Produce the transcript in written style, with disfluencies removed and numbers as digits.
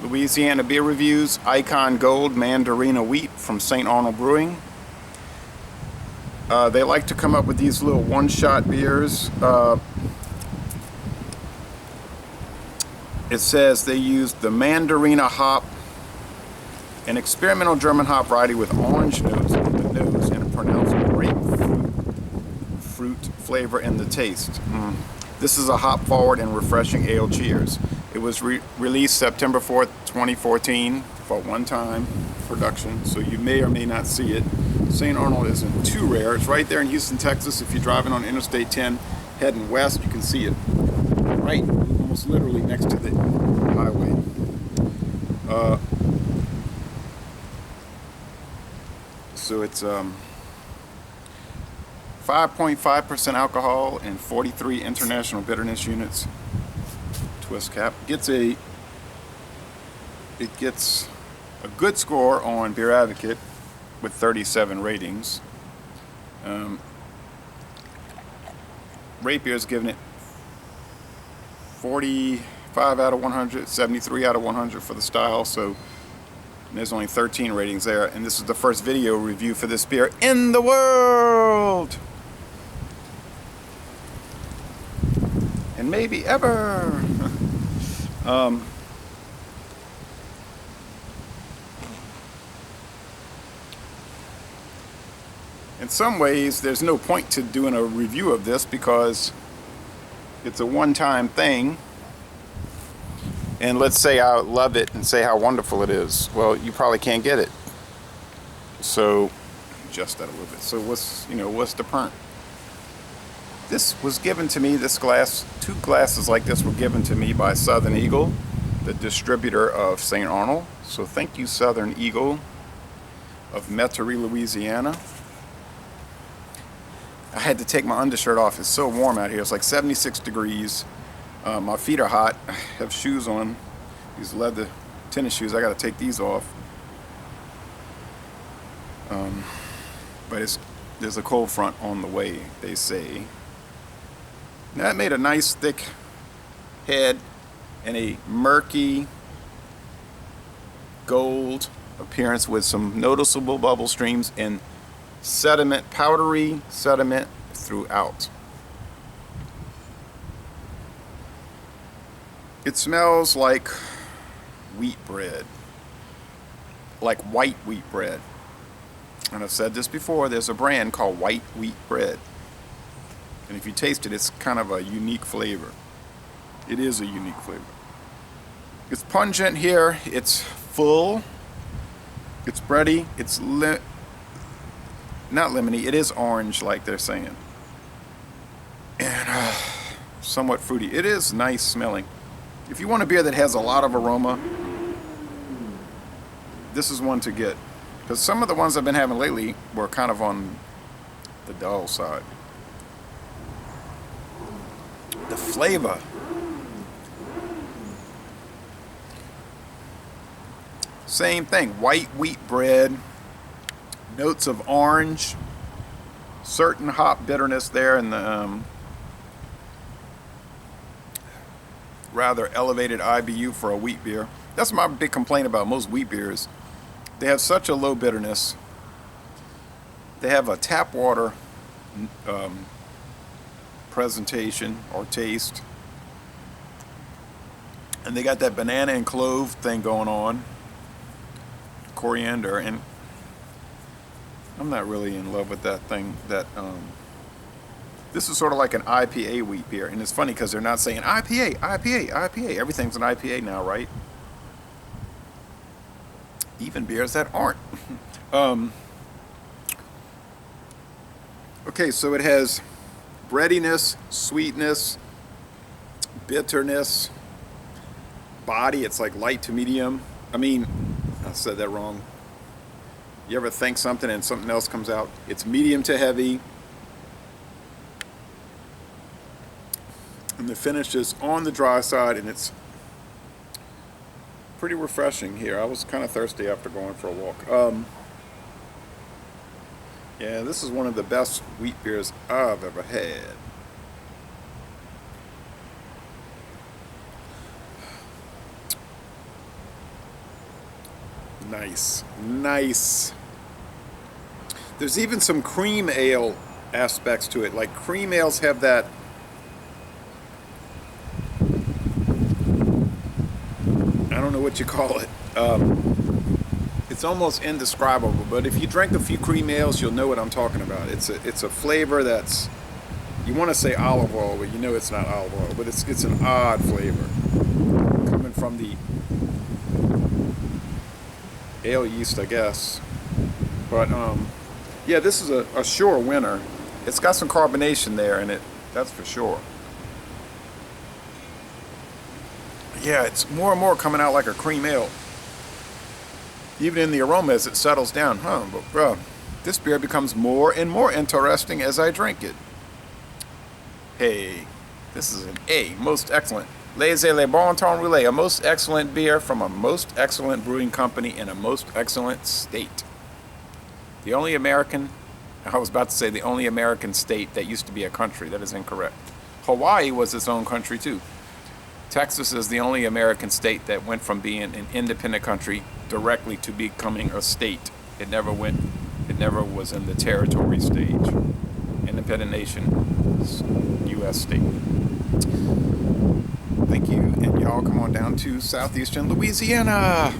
Louisiana beer reviews. Icon Gold Mandarina wheat from St. Arnold Brewing. They like to come up with these little one-shot beers. It says they used the Mandarina hop, an experimental German hop variety with orange notes in the nose and a pronounced grapefruit flavor in the taste. This is a hop-forward and refreshing ale cheers. It was released September 4th, 2014 for one-time production, so you may or may not see it. St. Arnold isn't too rare. It's right there in Houston, Texas. If you're driving on Interstate 10 heading west, you can see it right, almost literally next to the highway. So it's 5.5% alcohol and 43 international bitterness units. Twist cap. It gets a good score on Beer Advocate with 37 ratings. Rate Beer is giving it 45 out of 100, 73 out of 100 for the style. So there's only 13 ratings there, and this is the first video review for this beer in the world, and maybe ever. In some ways, there's no point to doing a review of this because it's a one-time thing. And let's say I love it and say how wonderful it is. Well, you probably can't get it. So, adjust that a little bit. So what's the point? This was given to me, this glass, 2 glasses like this were given to me by Southern Eagle, the distributor of St. Arnold. So thank you, Southern Eagle of Metairie, Louisiana. I had to take my undershirt off. It's so warm out here. It's like 76 degrees. My feet are hot. I have shoes on, these leather tennis shoes. I got to take these off. But there's a cold front on the way, they say. Now, that made a nice thick head and a murky gold appearance with some noticeable bubble streams and sediment, powdery sediment throughout. It smells like wheat bread, like white wheat bread. And I've said this before, there's a brand called white wheat bread. And if you taste it, it's kind of a unique flavor. It is a unique flavor. It's pungent here, it's full, it's bready, it's not lemony, it is orange like they're saying. And somewhat fruity. It is nice smelling. If you want a beer that has a lot of aroma, this is one to get. Because some of the ones I've been having lately were kind of on the dull side. The flavor. Same thing. White wheat bread. Notes of orange. Certain hop bitterness there in the rather elevated IBU for a wheat beer. That's my big complaint about most wheat beers. They have such a low bitterness. They have a tap water presentation or taste. And they got that banana and clove thing going on. Coriander, and I'm not really in love with that thing. This is sort of like an IPA wheat beer, and it's funny because they're not saying IPA, IPA, IPA. Everything's an IPA now, right? Even beers that aren't. Okay, so it has breadiness, sweetness, bitterness, body. It's like light to medium. I mean, I said that wrong. You ever think something and something else comes out? It's medium to heavy. And the finish is on the dry side, and it's pretty refreshing here. I was kind of thirsty after going for a walk. Yeah, this is one of the best wheat beers I've ever had. Nice, nice. There's even some cream ale aspects to it. Like cream ales have that, I don't know what you call it. It's almost indescribable, but if you drink a few cream ales, you'll know what I'm talking about. It's a flavor that's, you want to say olive oil, but you know it's not olive oil, but it's an odd flavor coming from the ale yeast, I guess. But yeah, this is a sure winner. It's got some carbonation there in it, that's for sure. Yeah, it's more and more coming out like a cream ale. Even in the aroma as it settles down, but bro, this beer becomes more and more interesting as I drink it. Hey, this is an A, most excellent. Les Le Bon Temps Relais, a most excellent beer from a most excellent brewing company in a most excellent state. The only American, I was about to say the only American state that used to be a country. That is incorrect. Hawaii was its own country too. Texas is the only American state that went from being an independent country directly to becoming a state. It never was in the territory stage. Independent nation, U.S. state. Thank you, and y'all come on down to southeastern Louisiana.